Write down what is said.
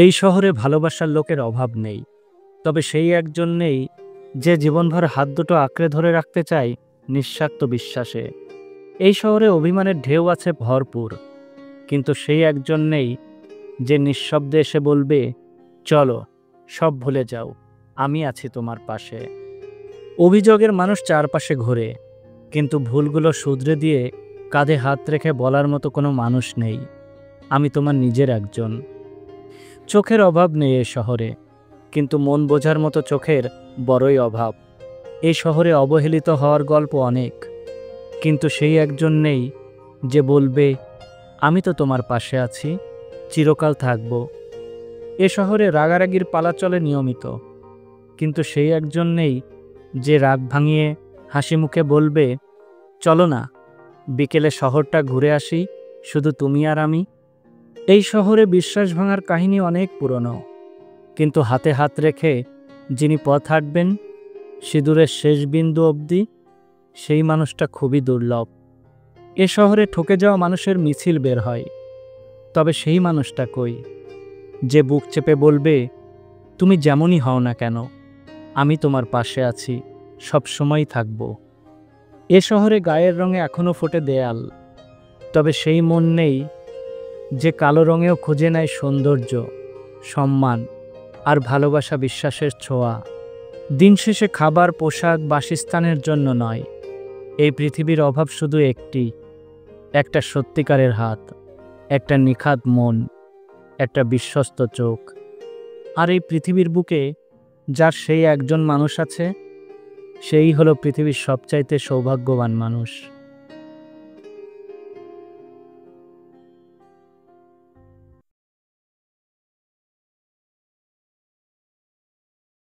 এই শহরে ভালোবাসার লোকের অভাব নেই, তবে সেই একজন নেই যে জীবনভর হাত দুটো আঁকড়ে ধরে রাখতে চায় নিঃস্বার্থ বিশ্বাসে। এই শহরে অভিমানের ঢেউ আছে ভরপুর, কিন্তু সেই একজন নেই যে নিঃশব্দে এসে বলবে, চলো সব ভুলে যাও, আমি আছি তোমার পাশে। অভিযোগের মানুষ চারপাশে ঘোরে, কিন্তু ভুলগুলো শুধরে দিয়ে কাঁধে হাত রেখে বলার মতো কোনো মানুষ নেই, আমি তোমার নিজের একজন। চোখের অভাব নেই এ শহরে, কিন্তু মন বোঝার মতো চোখের বড়ই অভাব। এই শহরে অবহেলিত হওয়ার গল্প অনেক, কিন্তু সেই একজন নেই যে বলবে, আমি তো তোমার পাশে আছি, চিরকাল থাকব। এ শহরে রাগারাগির পালা চলে নিয়মিত, কিন্তু সেই একজন নেই যে রাগ ভাঙিয়ে হাসি মুখে বলবে, চলো না বিকেলে শহরটা ঘুরে আসি, শুধু তুমি আর আমি। এই শহরে বিশ্বাস ভাঙার কাহিনী অনেক পুরনো, কিন্তু হাতে হাত রেখে যিনি পথ হাঁটবেন সিঁদুরের শেষ বিন্দু অবধি, সেই মানুষটা খুবই দুর্লভ। এ শহরে ঠকে যাওয়া মানুষের মিছিল বের হয়, তবে সেই মানুষটা কই যে বুক চেপে বলবে, তুমি যেমনই হও না কেন, আমি তোমার পাশে আছি, সব সময় থাকব। এ শহরে গায়ের রঙে এখনো ফোটে দেয়াল, তবে সেই মন নেই যে কালো রঙেও খুঁজে নেয় সৌন্দর্য, সম্মান আর ভালোবাসা, বিশ্বাসের ছোঁয়া। দিন শেষে খাবার, পোশাক, বাসস্থানের জন্য নয়, এই পৃথিবীর অভাব শুধু একটি, একটা সত্যিকারের হাত, একটা নিখাত মন, একটা বিশ্বস্ত চোখ। আর এই পৃথিবীর বুকে যার সেই একজন মানুষ আছে, সেই হলো পৃথিবীর সবচাইতে সৌভাগ্যবান মানুষ।